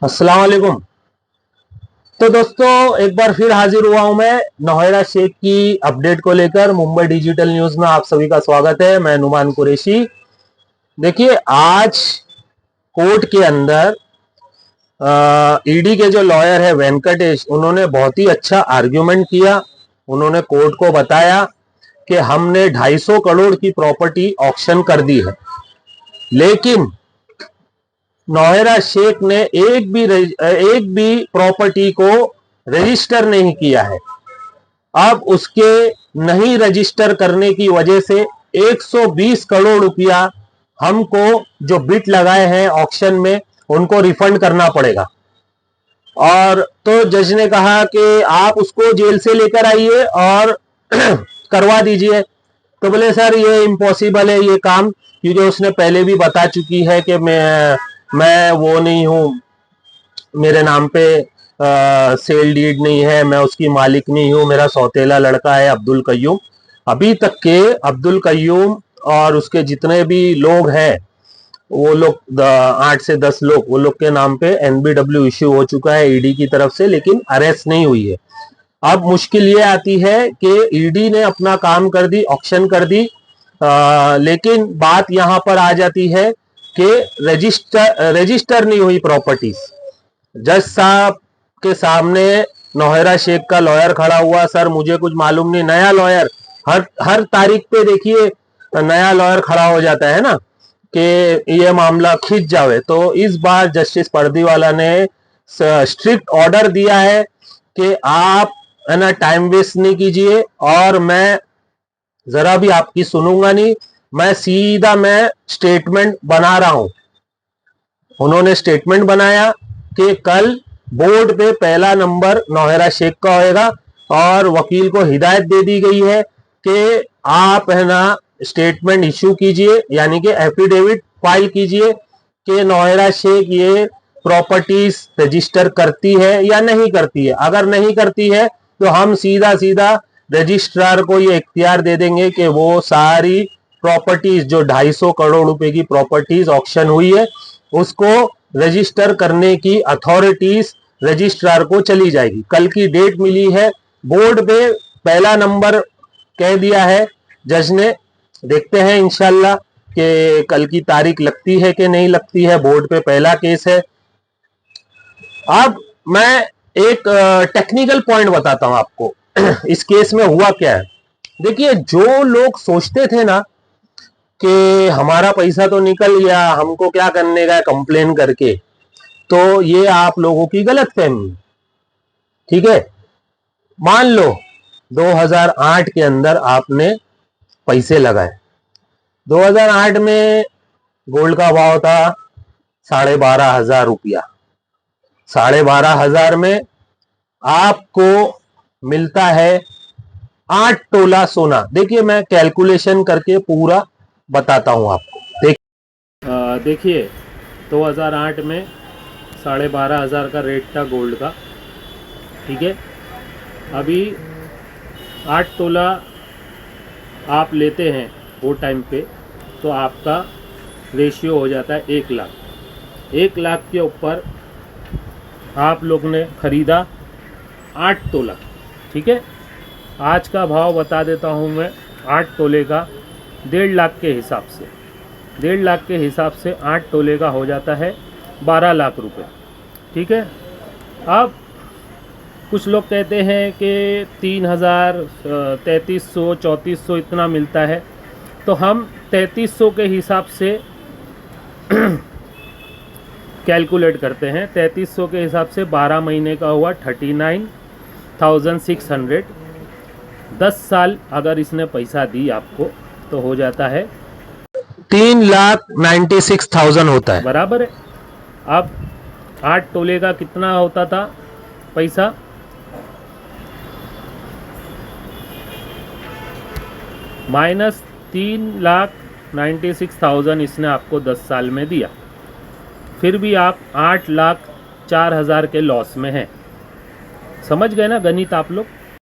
अस्सलाम वालेकुम। तो दोस्तों एक बार फिर हाजिर हुआ हूं मैं नौहेरा शेख की अपडेट को लेकर। मुंबई डिजिटल न्यूज में आप सभी का स्वागत है। मैं नुमान कुरैशी। देखिए, आज कोर्ट के अंदर ईडी के जो लॉयर है वेंकटेश, उन्होंने बहुत ही अच्छा आर्ग्यूमेंट किया। उन्होंने कोर्ट को बताया कि हमने 250 करोड़ की प्रॉपर्टी ऑक्शन कर दी है, लेकिन नौहेरा शेख ने एक भी प्रॉपर्टी को रजिस्टर नहीं किया है। अब उसके नहीं रजिस्टर करने की वजह से 120 करोड़ रुपया हमको जो बिट लगाए हैं ऑक्शन में उनको रिफंड करना पड़ेगा। और तो जज ने कहा कि आप उसको जेल से लेकर आइए और करवा दीजिए। तो बोले सर ये इम्पॉसिबल है ये काम, क्योंकि उसने पहले भी बता चुकी है कि मैं वो नहीं हूँ, मेरे नाम पे सेल डीड नहीं है, मैं उसकी मालिक नहीं हूँ, मेरा सौतेला लड़का है अब्दुल कय्यूम। अभी तक के अब्दुल कय्यूम और उसके जितने भी लोग हैं, वो लोग 8 से 10 लोग, वो लोग के नाम पे एनबीडब्ल्यू इश्यू हो चुका है ईडी की तरफ से, लेकिन अरेस्ट नहीं हुई है। अब मुश्किल ये आती है कि ईडी ने अपना काम कर दी, ऑक्शन कर दी, लेकिन बात यहां पर आ जाती है कि रजिस्टर नहीं हुई प्रॉपर्टीज। जज साहब के सामने नौहेरा शेख का लॉयर खड़ा हुआ। सर मुझे कुछ मालूम नहीं, नया लॉयर हर हर तारीख पे देखिए नया लॉयर खड़ा हो जाता है ना कि ये मामला खिंच जावे। तो इस बार जस्टिस पर्दीवाला ने स्ट्रिक्ट ऑर्डर दिया है कि आप है ना टाइम वेस्ट नहीं कीजिए, और मैं जरा भी आपकी सुनूंगा नहीं, मैं सीधा स्टेटमेंट बना रहा हूं। उन्होंने स्टेटमेंट बनाया कि कल बोर्ड पे पहला नंबर नौहेरा शेख का होएगा, और वकील को हिदायत दे दी गई है कि आप है ना स्टेटमेंट इश्यू कीजिए, यानी कि एफिडेविट फाइल कीजिए कि नौहेरा शेख ये प्रॉपर्टीज रजिस्टर करती है या नहीं करती है। अगर नहीं करती है तो हम सीधा सीधा रजिस्ट्रार को ये इख्तियार दे देंगे कि वो सारी प्रॉपर्टीज जो 250 करोड़ रुपए की प्रॉपर्टीज ऑक्शन हुई है उसको रजिस्टर करने की अथॉरिटीज रजिस्ट्रार को चली जाएगी। कल की डेट मिली है, बोर्ड पे पहला नंबर कह दिया है जज ने। देखते हैं इंशाल्लाह कि कल की तारीख लगती है कि नहीं लगती है। बोर्ड पे पहला केस है। अब मैं एक टेक्निकल पॉइंट बताता हूं आपको इस केस में हुआ क्या है। देखिए, जो लोग सोचते थे ना कि हमारा पैसा तो निकल गया, हमको क्या करने का कंप्लेन करके, तो ये आप लोगों की गलत फहमी। ठीक है, मान लो 2008 के अंदर आपने पैसे लगाए। 2008 में गोल्ड का भाव था 12,500 रुपया। 12,500 में आपको मिलता है 8 तोला सोना। देखिए, मैं कैलकुलेशन करके पूरा बताता हूं आपको। देखिए 2008 में 12,500 का रेट था गोल्ड का। ठीक है, अभी 8 तोला आप लेते हैं वो टाइम पे, तो आपका रेशियो हो जाता है 1 लाख। 1 लाख के ऊपर आप लोग ने ख़रीदा 8 तोला। ठीक है, आज का भाव बता देता हूँ मैं। 8 तोले का 1.5 लाख के हिसाब से, 1.5 लाख के हिसाब से 8 तोले का हो जाता है 12 लाख रुपए। ठीक है, अब कुछ लोग कहते हैं कि 3,000, 3,300, 3,400 इतना मिलता है, तो हम 3,300 के हिसाब से कैलकुलेट करते हैं। 3,300 के हिसाब से 12 महीने का हुआ 39,600। 10 साल अगर इसने पैसा दी आपको तो हो जाता है 3,96,000 होता है, बराबर है। अब 8 तोले का कितना होता था पैसा? माइनस 3,96,000 इसने आपको 10 साल में दिया। फिर भी आप 8,04,000 के लॉस में हैं। समझ गए ना गणित आप लोग?